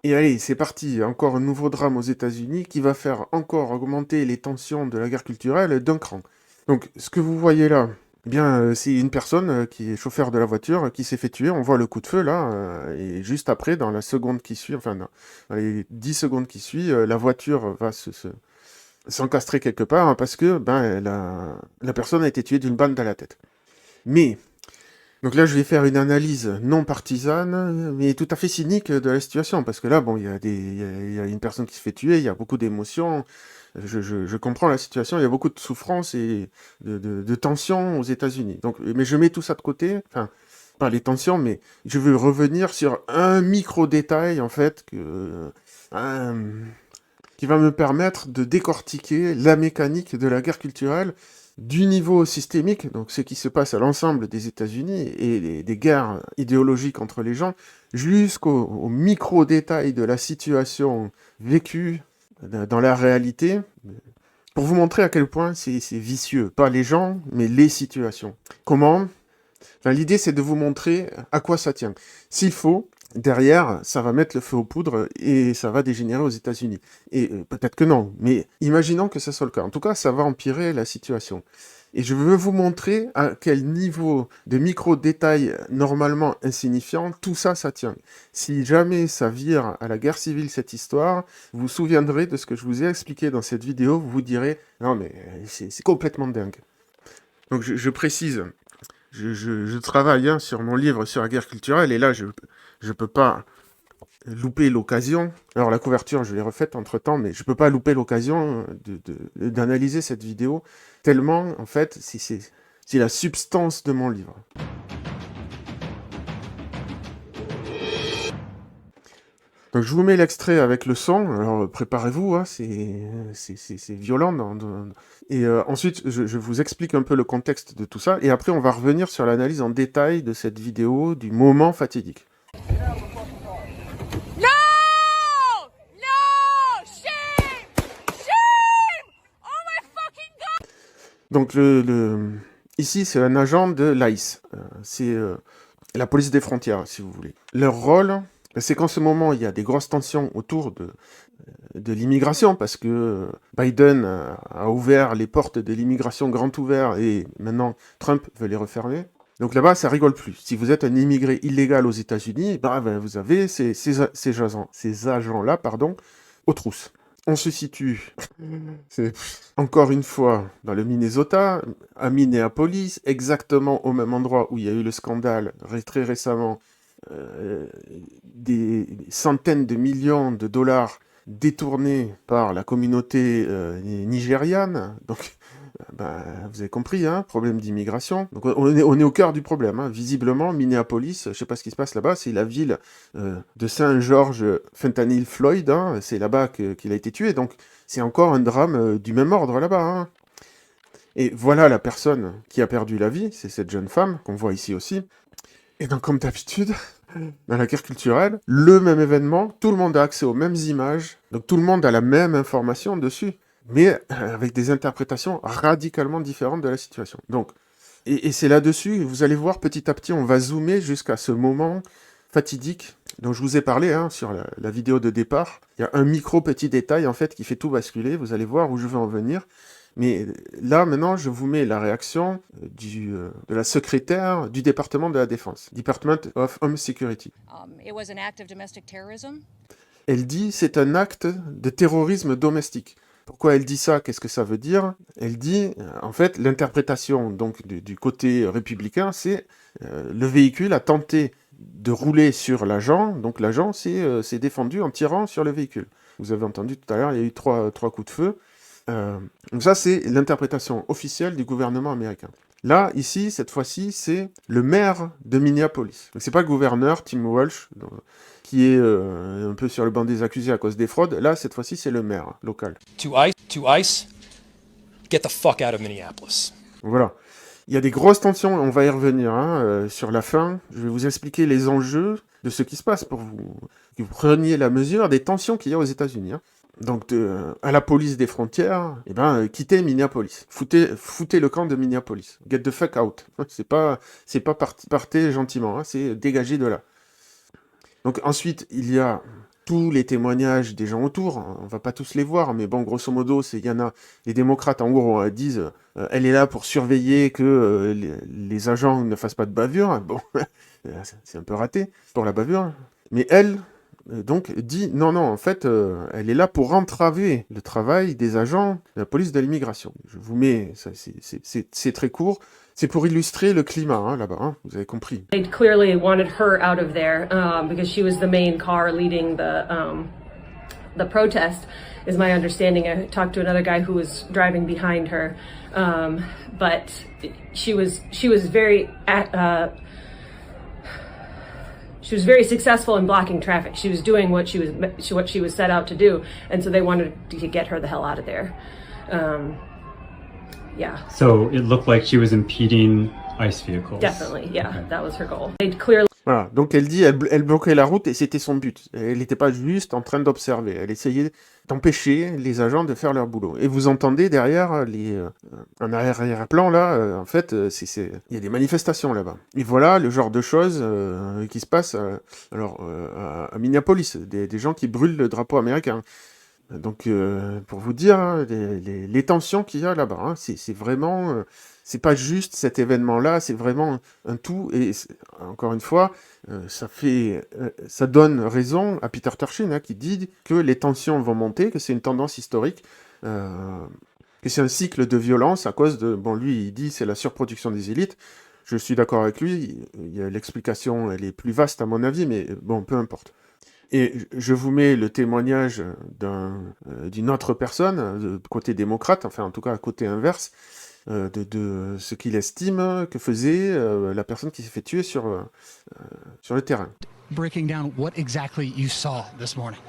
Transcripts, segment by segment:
Et allez, c'est parti, encore un nouveau drame aux États-Unis qui va faire encore augmenter les tensions de la guerre culturelle d'un cran. Donc, ce que vous voyez là, eh bien, c'est une personne qui est chauffeur de la voiture qui s'est fait tuer. On voit le coup de feu là, et juste après, dans la seconde qui suit, enfin, dans les 10 secondes qui suivent, la voiture va s'encastrer quelque part hein, parce que ben, la personne a été tuée d'une balle dans la tête. Mais donc là, je vais faire une analyse non partisane, mais tout à fait cynique de la situation, parce que là, bon, il y a une personne qui se fait tuer, il y a beaucoup d'émotions, je comprends la situation, il y a beaucoup de souffrance et de tensions aux États-Unis. Donc, mais je mets tout ça de côté, enfin, pas les tensions, mais je veux revenir sur un micro-détail, en fait, un- qui va me permettre de décortiquer la mécanique de la guerre culturelle du niveau systémique, donc ce qui se passe à l'ensemble des États-Unis et des guerres idéologiques entre les gens, jusqu'au micro-détail de la situation vécue dans la réalité, pour vous montrer à quel point c'est vicieux. Pas les gens, mais les situations. Comment? Enfin, l'idée, c'est de vous montrer à quoi ça tient. S'il faut, derrière, ça va mettre le feu aux poudres et ça va dégénérer aux États-Unis. Et peut-être que non, mais imaginons que ce soit le cas. En tout cas, ça va empirer la situation. Et je veux vous montrer à quel niveau de micro-détails normalement insignifiants, tout ça, ça tient. Si jamais ça vire à la guerre civile, cette histoire, vous vous souviendrez de ce que je vous ai expliqué dans cette vidéo, vous vous direz, non mais c'est complètement dingue. Donc je précise, je travaille hein, sur mon livre sur la guerre culturelle et là, je peux pas louper l'occasion. Alors, la couverture, je l'ai refaite entre-temps, mais je peux pas louper l'occasion d'analyser cette vidéo tellement, en fait, c'est la substance de mon livre. Donc, je vous mets l'extrait avec le son. Alors, préparez-vous, hein, c'est violent. Et ensuite, je vous explique un peu le contexte de tout ça. Et après, on va revenir sur l'analyse en détail de cette vidéo, du moment fatidique. No! No! Shame! Shame! Oh my fucking god! Donc, ici, c'est un agent de l'ICE. C'est la police des frontières, si vous voulez. Leur rôle, c'est qu'en ce moment, il y a des grosses tensions autour de l'immigration, parce que Biden a ouvert les portes de l'immigration grand ouvert, et maintenant, Trump veut les refermer. Donc là-bas, ça rigole plus. Si vous êtes un immigré illégal aux États-Unis, ben, vous avez ces agents-là, pardon, aux trousses. On se situe, c'est encore une fois, dans le Minnesota, à Minneapolis, exactement au même endroit où il y a eu le scandale très récemment, euh, des centaines de millions de dollars détournés par la communauté nigériane. Donc, ben, vous avez compris, hein, problème d'immigration. Donc on est au cœur du problème. Hein. Visiblement, Minneapolis, je ne sais pas ce qui se passe là-bas, c'est la ville de Saint-George Fentanyl Floyd. Hein, c'est là-bas qu'il a été tué. Donc c'est encore un drame du même ordre là-bas. Hein. Et voilà la personne qui a perdu la vie, c'est cette jeune femme qu'on voit ici aussi. Et donc comme d'habitude, dans la guerre culturelle, le même événement, tout le monde a accès aux mêmes images, donc tout le monde a la même information dessus, mais avec des interprétations radicalement différentes de la situation. Donc, et c'est là-dessus, vous allez voir petit à petit, on va zoomer jusqu'à ce moment fatidique dont je vous ai parlé hein, sur la vidéo de départ. Il y a un micro petit détail en fait qui fait tout basculer, vous allez voir où je veux en venir. Mais là, maintenant, je vous mets la réaction de la secrétaire du département de la Défense, Department of Home Security. It was an act of domestic terrorism. Elle dit c'est un acte de terrorisme domestique. Pourquoi elle dit ça? Qu'est-ce que ça veut dire? Elle dit, en fait, l'interprétation donc du côté républicain, c'est le véhicule a tenté de rouler sur l'agent, donc l'agent s'est défendu en tirant sur le véhicule. Vous avez entendu tout à l'heure, il y a eu trois coups de feu. Donc ça, c'est l'interprétation officielle du gouvernement américain. Là, ici, cette fois-ci, c'est le maire de Minneapolis. Donc c'est pas le gouverneur, Tim Walsh, qui est un peu sur le banc des accusés à cause des fraudes. Là, cette fois-ci, c'est le maire local. To ICE, get the fuck out of Minneapolis. Voilà. Il y a des grosses tensions, on va y revenir hein, sur la fin. Je vais vous expliquer les enjeux de ce qui se passe pour que vous preniez la mesure des tensions qu'il y a aux États-Unis. Hein. Donc, à la police des frontières, eh ben, quittez Minneapolis. Foutez le camp de Minneapolis. Get the fuck out. C'est pas partez gentiment, hein, c'est dégager de là. Donc ensuite, il y a tous les témoignages des gens autour. On va pas tous les voir, mais bon, grosso modo, il y en a. Les démocrates, en gros, disent elle est là pour surveiller que les agents ne fassent pas de bavure. Bon, c'est un peu raté pour la bavure. Mais elle, donc, dit non, en fait, elle est là pour entraver le travail des agents de la police de l'immigration. Je vous mets, c'est très court. C'est pour illustrer le climat, hein, là-bas, hein, vous avez compris. They clearly wanted her out of there because she was the main car leading the protest, is my understanding. I talked to another guy who was driving behind her, but she was very successful in blocking traffic. She was doing what she was set out to do, and so they wanted to get her the hell out of there. Yeah. So it looked like she was impeding ICE vehicles. Definitely, yeah, Okay. that was her goal. They clearly. Voilà, donc elle dit, elle bloquait la route et c'était son but. Elle n'était pas juste en train d'observer, elle essayait d'empêcher les agents de faire leur boulot. Et vous entendez derrière un arrière-plan là, en fait, il y a des manifestations là-bas. Et voilà le genre de choses qui se passent à Minneapolis, des gens qui brûlent le drapeau américain. Donc, pour vous dire, hein, les tensions qu'il y a là-bas, hein, c'est vraiment... c'est pas juste cet événement-là, c'est vraiment un tout. Et encore une fois, ça donne raison à Peter Turchin, hein, qui dit que les tensions vont monter, que c'est une tendance historique, que c'est un cycle de violence à cause de... Bon, lui, il dit c'est la surproduction des élites. Je suis d'accord avec lui, l'explication, elle est plus vaste à mon avis, mais bon, peu importe. Et je vous mets le témoignage d'une autre personne, côté démocrate, enfin en tout cas côté inverse, de ce qu'il estime que faisait la personne qui s'est fait tuer sur le terrain. Breaking down what exactly you saw this morning.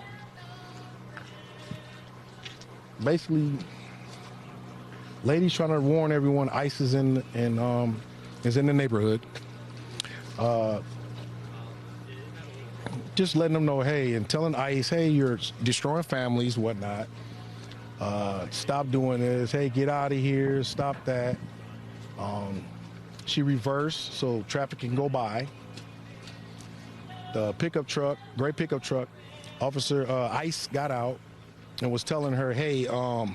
Basically, ladies trying to warn everyone ICE is in the neighborhood. Just letting them know, hey, and telling ICE, hey, you're destroying families, whatnot. Stop doing this. Hey, get out of here. Stop that. She reversed so traffic can go by. The pickup truck, gray pickup truck, officer ICE got out and was telling her, hey, well,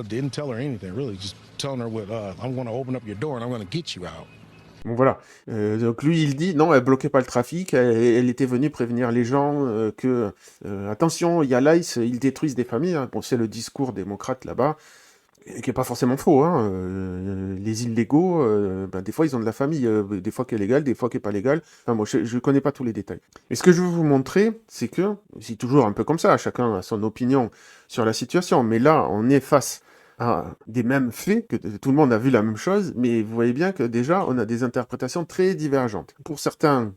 didn't tell her anything really, just telling her what, I'm going to open up your door and I'm going to get you out. Bon voilà, donc lui il dit non, elle bloquait pas le trafic, elle était venue prévenir les gens que attention, il y a l'ICE, ils détruisent des familles, hein. Bon c'est le discours démocrate là-bas, qui est pas forcément faux, hein. Les illégaux, des fois ils ont de la famille, des fois qui est légale, des fois qui est pas légale, enfin moi je connais pas tous les détails. Mais ce que je veux vous montrer, c'est que, c'est toujours un peu comme ça, chacun a son opinion sur la situation, mais là on est face à des mêmes faits, que tout le monde a vu la même chose, mais vous voyez bien que déjà, on a des interprétations très divergentes. Pour certains,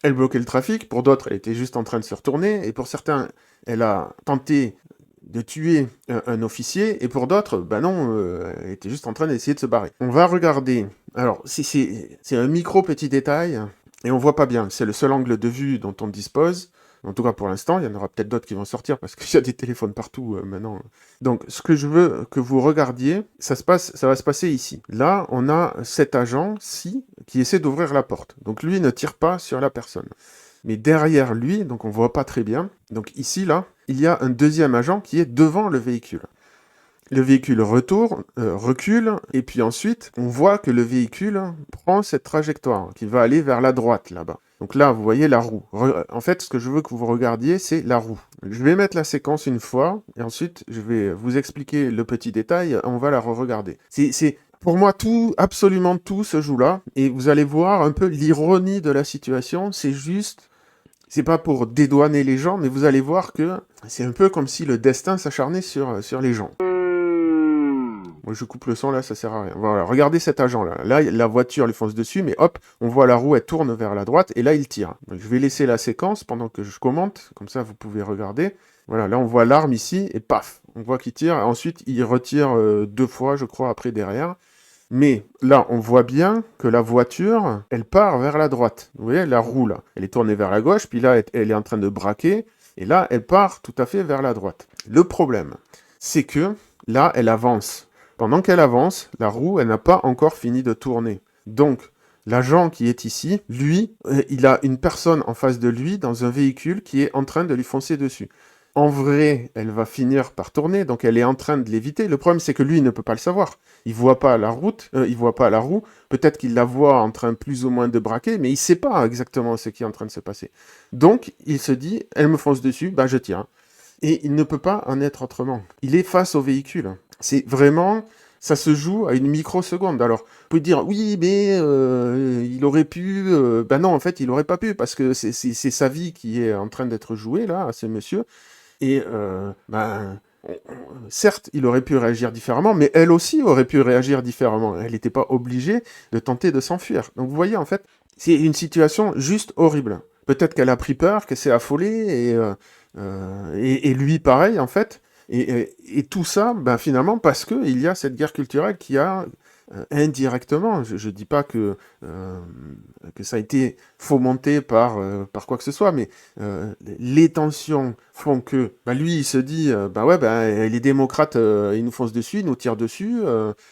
elle bloquait le trafic, pour d'autres, elle était juste en train de se retourner, et pour certains, elle a tenté de tuer un officier, et pour d'autres, non, elle était juste en train d'essayer de se barrer. On va regarder, alors, c'est un micro-petit détail, et on voit pas bien, c'est le seul angle de vue dont on dispose. En tout cas, pour l'instant, il y en aura peut-être d'autres qui vont sortir parce qu'il y a des téléphones partout maintenant. Donc, ce que je veux que vous regardiez, ça va se passer ici. Là, on a cet agent-ci qui essaie d'ouvrir la porte. Donc, lui ne tire pas sur la personne. Mais derrière lui, donc on voit pas très bien. Donc ici, là, il y a un deuxième agent qui est devant le véhicule. Le véhicule recule, et puis ensuite, on voit que le véhicule prend cette trajectoire, qui va aller vers la droite, là-bas. Donc là, vous voyez la roue. En fait, ce que je veux que vous regardiez, c'est la roue. Je vais mettre la séquence une fois, et ensuite, je vais vous expliquer le petit détail, on va la re-regarder. Pour moi, absolument tout se joue là, et vous allez voir un peu l'ironie de la situation, c'est pas pour dédouaner les gens, mais vous allez voir que c'est un peu comme si le destin s'acharnait sur les gens. Moi, je coupe le son, là, ça sert à rien. Voilà, regardez cet agent-là. Là, la voiture lui fonce dessus, mais hop, on voit la roue, elle tourne vers la droite, et là, il tire. Donc, je vais laisser la séquence pendant que je commente, comme ça, vous pouvez regarder. Voilà, là, on voit l'arme ici, et paf, on voit qu'il tire. Ensuite, il retire 2 fois, je crois, après, derrière. Mais là, on voit bien que la voiture, elle part vers la droite. Vous voyez, la roue, là, elle est tournée vers la gauche, puis là, elle est en train de braquer, et là, elle part tout à fait vers la droite. Le problème, c'est que là, elle avance. Pendant qu'elle avance, la roue, elle n'a pas encore fini de tourner. Donc, L'agent qui est ici, lui, il a une personne en face de lui dans un véhicule qui est en train de lui foncer dessus. En vrai, elle va finir par tourner, donc elle est en train de l'éviter. Le problème, c'est que lui, il ne peut pas le savoir. Il voit pas la route, il voit pas la roue. Peut-être qu'il la voit en train plus ou moins de braquer, mais il sait pas exactement ce qui est en train de se passer. Donc, il se dit, elle me fonce dessus, bah je tire. Et il ne peut pas en être autrement. Il est face au véhicule. C'est vraiment... Ça se joue à une microseconde. Alors, vous pouvez dire, oui, mais il aurait pu... Ben non, en fait, il aurait pas pu, parce que c'est sa vie qui est en train d'être jouée, là, à ce monsieur. Et, certes, il aurait pu réagir différemment, mais elle aussi aurait pu réagir différemment. Elle n'était pas obligée de tenter de s'enfuir. Donc, vous voyez, en fait, c'est une situation juste horrible. Peut-être qu'elle a pris peur, qu'elle s'est affolée, et lui, pareil, en fait. Et tout ça, ben, finalement, parce qu'il y a cette guerre culturelle qui a indirectement, je ne dis pas que ça a été fomenté par quoi que ce soit, mais les tensions font que ben, lui, il se dit, ben ouais, ben, les démocrates, ils nous foncent dessus, ils nous tirent dessus,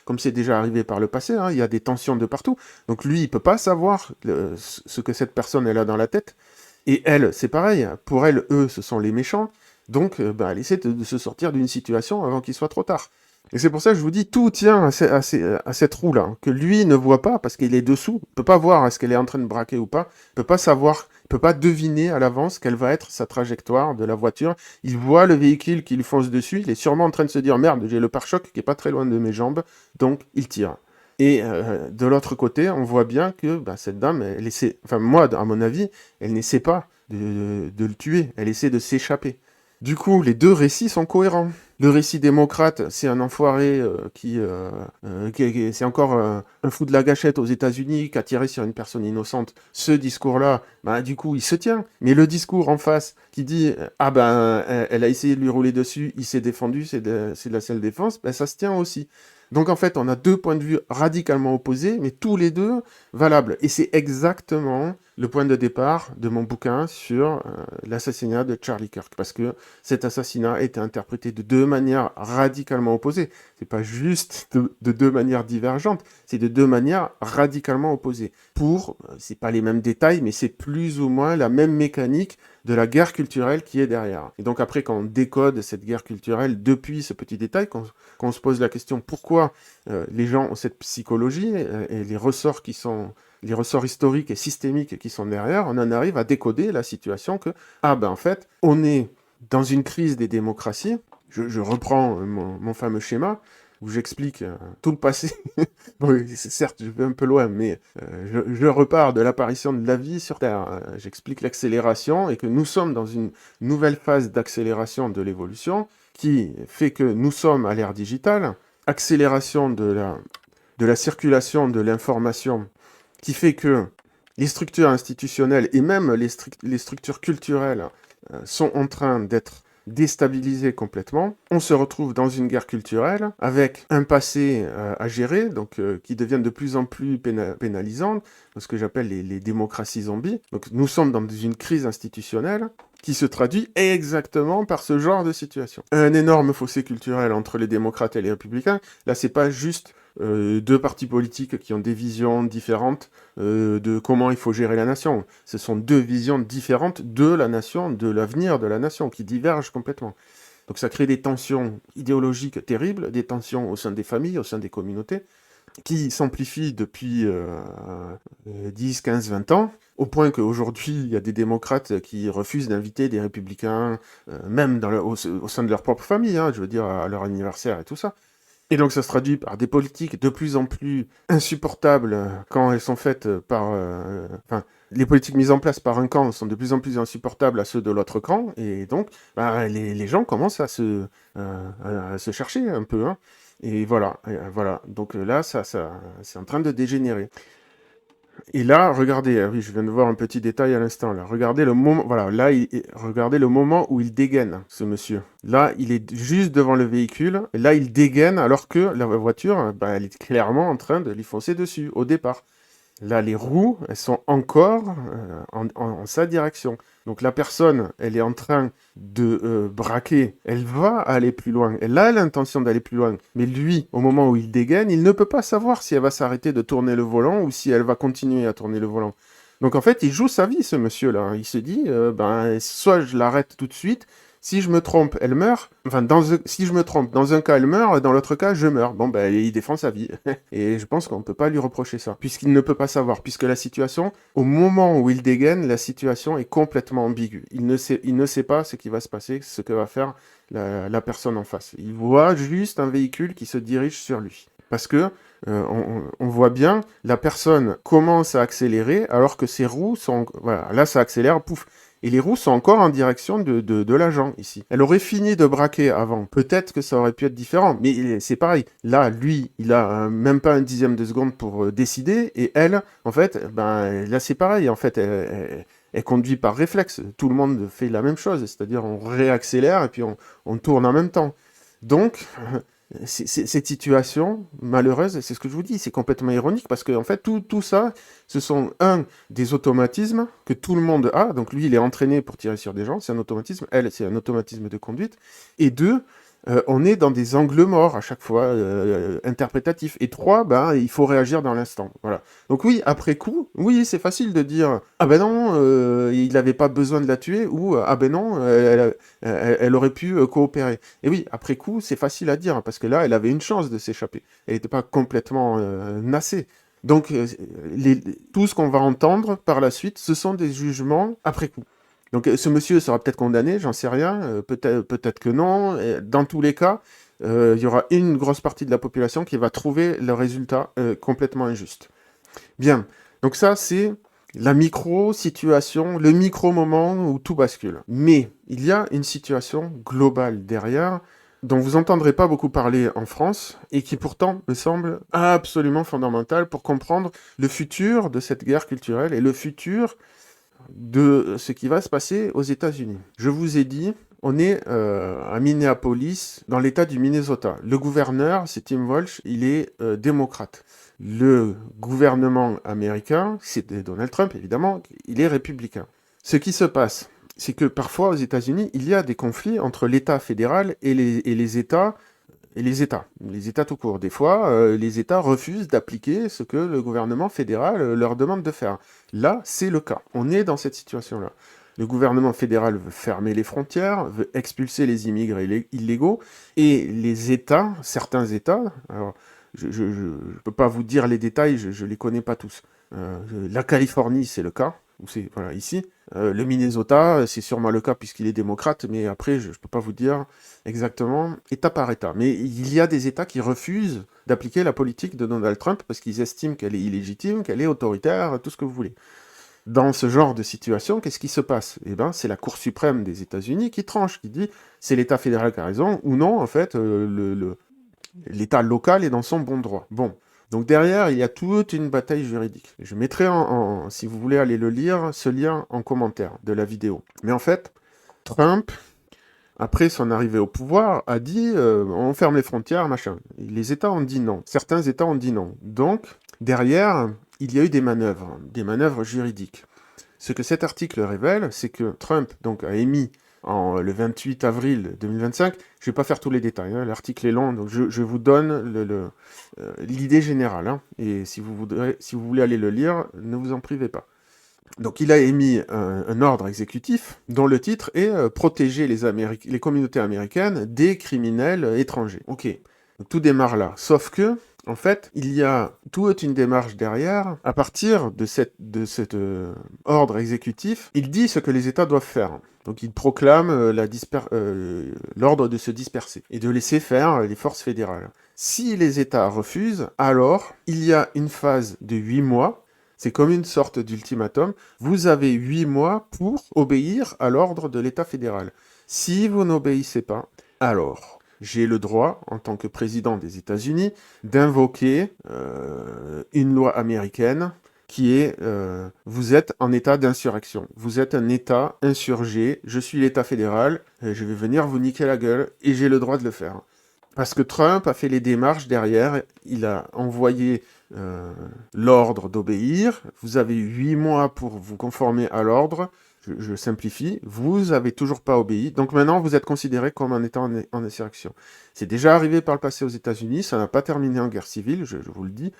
comme c'est déjà arrivé par le passé, hein, il y a des tensions de partout. Donc lui, il peut pas savoir ce que cette personne elle a dans la tête. Et elle, c'est pareil, pour elle, eux, ce sont les méchants. Donc, elle essaie de se sortir d'une situation avant qu'il soit trop tard. Et c'est pour ça que je vous dis, tout tient à cette roue-là, hein, que lui ne voit pas, parce qu'il est dessous, il peut pas voir est-ce qu'elle est en train de braquer ou pas, il peut pas savoir, il peut pas deviner à l'avance quelle va être sa trajectoire de la voiture. Il voit le véhicule qui lui fonce dessus, il est sûrement en train de se dire, merde, j'ai le pare-choc qui est pas très loin de mes jambes, donc il tire. Et de l'autre côté, on voit bien que cette dame, elle essaie, enfin moi, à mon avis, elle n'essaie pas de le tuer, elle essaie de s'échapper. Du coup, les deux récits sont cohérents. Le récit démocrate, c'est un enfoiré c'est encore un fou de la gâchette aux États-Unis qui a tiré sur une personne innocente. Ce discours-là, du coup, il se tient. Mais le discours en face qui dit elle a essayé de lui rouler dessus, il s'est défendu, c'est de la self-défense, ça se tient aussi. Donc en fait, on a deux points de vue radicalement opposés, mais tous les deux valables. Et c'est exactement le point de départ de mon bouquin sur l'assassinat de Charlie Kirk, parce que cet assassinat a été interprété de deux manières radicalement opposées. C'est pas juste de deux manières divergentes, c'est de deux manières radicalement opposées. C'est pas les mêmes détails, mais c'est plus ou moins la même mécanique de la guerre culturelle qui est derrière. Et donc après, quand on décode cette guerre culturelle depuis ce petit détail, quand on se pose la question pourquoi les gens ont cette psychologie et les ressorts historiques et systémiques qui sont derrière, on en arrive à décoder la situation que, en fait, on est dans une crise des démocraties. Je reprends mon fameux schéma, où j'explique tout le passé. Bon, certes, je vais un peu loin, mais je repars de l'apparition de la vie sur Terre. J'explique l'accélération et que nous sommes dans une nouvelle phase d'accélération de l'évolution qui fait que nous sommes à l'ère digitale, accélération de la circulation de l'information qui fait que les structures institutionnelles et même les structures culturelles sont en train d'être déstabilisé complètement. On se retrouve dans une guerre culturelle avec un passé à gérer, donc qui devient de plus en plus pénalisant, ce que j'appelle les démocraties zombies. Donc nous sommes dans une crise institutionnelle qui se traduit exactement par ce genre de situation. Un énorme fossé culturel entre les démocrates et les républicains. Là, c'est pas juste deux partis politiques qui ont des visions différentes de comment il faut gérer la nation. Ce sont deux visions différentes de la nation, de l'avenir de la nation, qui divergent complètement. Donc ça crée des tensions idéologiques terribles, des tensions au sein des familles, au sein des communautés, qui s'amplifient depuis 10, 15, 20 ans, au point qu'aujourd'hui, il y a des démocrates qui refusent d'inviter des républicains, même au sein de leur propre famille, je veux dire, à leur anniversaire et tout ça. Et donc ça se traduit par des politiques de plus en plus insupportables quand elles sont faites par... les politiques mises en place par un camp sont de plus en plus insupportables à ceux de l'autre camp, et donc les gens commencent à se chercher un peu. Et voilà. Donc là, ça c'est en train de dégénérer. Et là, regardez, oui, je viens de voir un petit détail à l'instant, là. Regardez le moment, voilà, là, regardez le moment où il dégaine, ce monsieur. Là, il est juste devant le véhicule, et là, il dégaine, alors que la voiture, elle est clairement en train de lui foncer dessus, au départ. Là, les roues, elles sont encore en sa direction. Donc la personne, elle est en train de braquer, elle va aller plus loin, elle a l'intention d'aller plus loin. Mais lui, au moment où il dégaine, il ne peut pas savoir si elle va s'arrêter de tourner le volant ou si elle va continuer à tourner le volant. Donc en fait, il joue sa vie, ce monsieur-là. Il se dit, soit je l'arrête tout de suite, si je me trompe, elle meurt. Enfin, si je me trompe, dans un cas, elle meurt, dans l'autre cas, je meurs. Bon, il défend sa vie. Et je pense qu'on ne peut pas lui reprocher ça, puisqu'il ne peut pas savoir, puisque la situation, au moment où il dégaine, la situation est complètement ambiguë. Il ne sait pas ce qui va se passer, ce que va faire la personne en face. Il voit juste un véhicule qui se dirige sur lui. Parce que on voit bien, la personne commence à accélérer alors que ses roues sont... Voilà, là ça accélère, pouf. Et les roues sont encore en direction de l'agent, ici. Elle aurait fini de braquer avant. Peut-être que ça aurait pu être différent, mais c'est pareil. Là, lui, il a même pas un dixième de seconde pour décider, et elle, en fait, là c'est pareil. En fait, elle conduit par réflexe. Tout le monde fait la même chose, c'est-à-dire on réaccélère et puis on tourne en même temps. Donc... Cette situation malheureuse, c'est ce que je vous dis, c'est complètement ironique parce que en fait tout ça, ce sont des automatismes que tout le monde a. Donc lui, il est entraîné pour tirer sur des gens, c'est un automatisme. Elle, c'est un automatisme de conduite. Et deux, on est dans des angles morts à chaque fois, interprétatifs. Et trois, il faut réagir dans l'instant. Voilà. Donc oui, après coup, oui, c'est facile de dire ah ben non, il n'avait pas besoin de la tuer ou ah ben non, elle aurait pu coopérer. Et oui, après coup, c'est facile à dire parce que là, elle avait une chance de s'échapper. Elle n'était pas complètement nassée. Donc tout ce qu'on va entendre par la suite, ce sont des jugements après coup. Donc ce monsieur sera peut-être condamné, j'en sais rien, peut-être que non. Et dans tous les cas, il y aura une grosse partie de la population qui va trouver le résultat complètement injuste. Bien, donc ça c'est la micro-situation, le micro-moment où tout bascule. Mais il y a une situation globale derrière dont vous n'entendrez pas beaucoup parler en France et qui pourtant me semble absolument fondamentale pour comprendre le futur de cette guerre culturelle et le futur de ce qui va se passer aux États-Unis. Je vous ai dit, on est à Minneapolis, dans l'État du Minnesota. Le gouverneur, c'est Tim Walsh, il est démocrate. Le gouvernement américain, c'est Donald Trump évidemment, il est républicain. Ce qui se passe, c'est que parfois aux États-Unis, il y a des conflits entre l'État fédéral et les États. Et les États tout court. Des fois, les États refusent d'appliquer ce que le gouvernement fédéral leur demande de faire. Là, c'est le cas. On est dans cette situation-là. Le gouvernement fédéral veut fermer les frontières, veut expulser les immigrés illégaux, et les États, certains États, alors je ne peux pas vous dire les détails, je ne les connais pas tous. La Californie, c'est le cas, c'est voilà, ici. Le Minnesota, c'est sûrement le cas puisqu'il est démocrate, mais après, je ne peux pas vous dire exactement État par État. Mais il y a des États qui refusent d'appliquer la politique de Donald Trump parce qu'ils estiment qu'elle est illégitime, qu'elle est autoritaire, tout ce que vous voulez. Dans ce genre de situation, qu'est-ce qui se passe ? Eh bien, c'est la Cour suprême des États-Unis qui tranche, qui dit c'est l'État fédéral qui a raison, ou non, en fait, l'État local est dans son bon droit. Bon. Donc derrière, il y a toute une bataille juridique. Je mettrai, si vous voulez aller le lire, ce lien en commentaire de la vidéo. Mais en fait, Trump, après son arrivée au pouvoir, a dit on ferme les frontières, machin. Les États ont dit non. Certains États ont dit non. Donc, derrière, il y a eu des manœuvres juridiques. Ce que cet article révèle, c'est que Trump donc, a émis le 28 avril 2025, je ne vais pas faire tous les détails, hein, l'article est long, donc je vous donne l'idée générale, hein, et si vous voulez aller le lire, ne vous en privez pas. Donc il a émis un ordre exécutif dont le titre est « Protéger les communautés américaines des criminels étrangers ». Ok, donc, tout démarre là, sauf que en fait, il y a toute une démarche derrière. À partir de cet ordre exécutif, il dit ce que les États doivent faire. Donc il proclame l'ordre de se disperser et de laisser faire les forces fédérales. Si les États refusent, alors il y a une phase de 8 mois. C'est comme une sorte d'ultimatum. Vous avez 8 mois pour obéir à l'ordre de l'État fédéral. Si vous n'obéissez pas, alors j'ai le droit, en tant que président des États-Unis, d'invoquer une loi américaine qui est vous êtes en état d'insurrection. Vous êtes un État insurgé, je suis l'État fédéral, je vais venir vous niquer la gueule et j'ai le droit de le faire. Parce que Trump a fait les démarches derrière, il a envoyé l'ordre d'obéir, vous avez 8 mois pour vous conformer à l'ordre, je simplifie, vous avez toujours pas obéi, donc maintenant vous êtes considéré comme en étant en insurrection. C'est déjà arrivé par le passé aux États-Unis, ça n'a pas terminé en guerre civile, je vous le dis.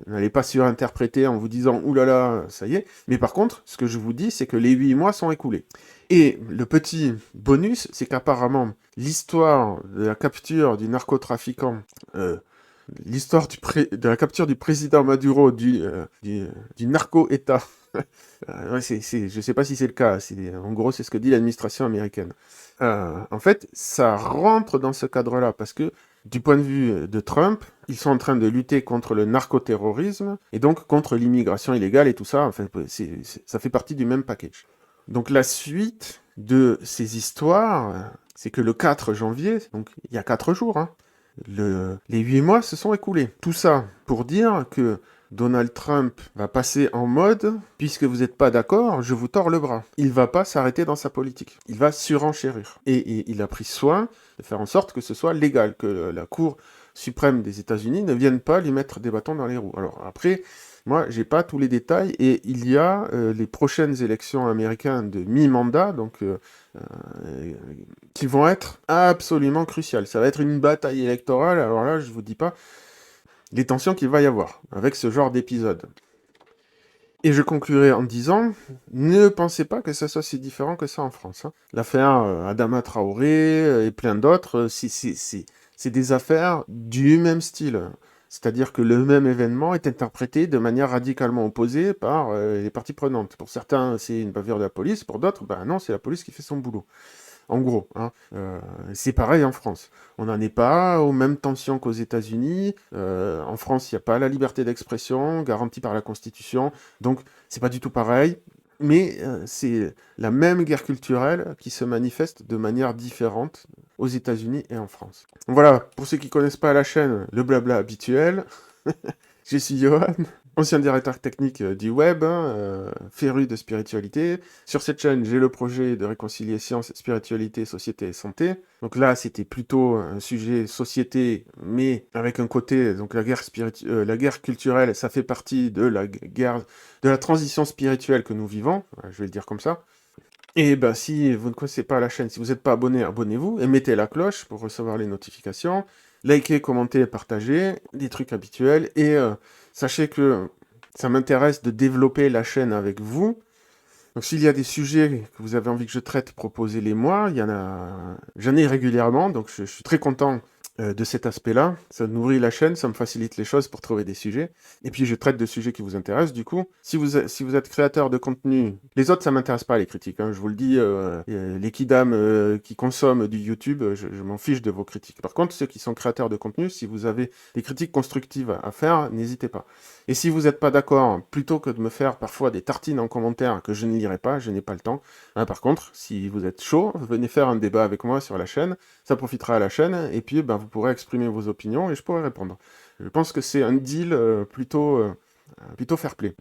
N'allez pas surinterpréter en vous disant « oulala, ça y est ». Mais par contre, ce que je vous dis, c'est que les 8 mois sont écoulés. Et le petit bonus, c'est qu'apparemment, l'histoire de la capture du narcotrafiquant, l'histoire de la capture du président Maduro du narco-État, ouais, je sais pas si c'est le cas, en gros c'est ce que dit l'administration américaine. En fait, ça rentre dans ce cadre-là, parce que du point de vue de Trump, ils sont en train de lutter contre le narcoterrorisme, et donc contre l'immigration illégale et tout ça, enfin, ça fait partie du même package. Donc la suite de ces histoires, c'est que le 4 janvier, donc il y a 4 jours, hein, les 8 mois se sont écoulés. Tout ça pour dire que Donald Trump va passer en mode « puisque vous n'êtes pas d'accord, je vous tords le bras ». Il va pas s'arrêter dans sa politique. Il va surenchérir. Et il a pris soin de faire en sorte que ce soit légal, que la Cour suprême des États-Unis ne vienne pas lui mettre des bâtons dans les roues. Alors après, moi, j'ai pas tous les détails, et il y a les prochaines élections américaines de mi-mandat, donc qui vont être absolument cruciales. Ça va être une bataille électorale, alors là, je vous dis pas les tensions qu'il va y avoir avec ce genre d'épisode. Et je conclurai en disant, ne pensez pas que ça soit si différent que ça en France. Hein. L'affaire Adama Traoré et plein d'autres, c'est des affaires du même style. C'est-à-dire que le même événement est interprété de manière radicalement opposée par les parties prenantes. Pour certains, c'est une bavure de la police, pour d'autres, ben non, c'est la police qui fait son boulot. En gros, hein, c'est pareil en France. On n'en est pas aux mêmes tensions qu'aux États-Unis. En France, il n'y a pas la liberté d'expression garantie par la Constitution. Donc, c'est pas du tout pareil. Mais c'est la même guerre culturelle qui se manifeste de manière différente aux États-Unis et en France. Voilà, pour ceux qui connaissent pas la chaîne, le blabla habituel. Je suis Johan, ancien directeur technique du web, féru de spiritualité. Sur cette chaîne, j'ai le projet de réconcilier science, spiritualité, société et santé. Donc là, c'était plutôt un sujet société, mais avec un côté, donc la guerre culturelle, ça fait partie de la transition spirituelle que nous vivons, je vais le dire comme ça. Et ben si vous ne connaissez pas la chaîne, si vous n'êtes pas abonné, abonnez-vous et mettez la cloche pour recevoir les notifications. Likez, commentez, partagez, des trucs habituels. Et sachez que ça m'intéresse de développer la chaîne avec vous. Donc s'il y a des sujets que vous avez envie que je traite, proposez-les-moi. J'en ai régulièrement, donc je suis très content de cet aspect-là. Ça nourrit la chaîne, ça me facilite les choses pour trouver des sujets. Et puis je traite de sujets qui vous intéressent, du coup. Si vous êtes créateur de contenu, les autres, ça m'intéresse pas, les critiques. Hein, je vous le dis, les kidams qui consomment du YouTube, je m'en fiche de vos critiques. Par contre, ceux qui sont créateurs de contenu, si vous avez des critiques constructives à faire, n'hésitez pas. Et si vous n'êtes pas d'accord, plutôt que de me faire parfois des tartines en commentaire que je ne lirai pas, je n'ai pas le temps. Hein, par contre, si vous êtes chaud, venez faire un débat avec moi sur la chaîne, ça profitera à la chaîne, et puis ben, vous pourrez exprimer vos opinions et je pourrai répondre. Je pense que c'est un deal plutôt fair-play.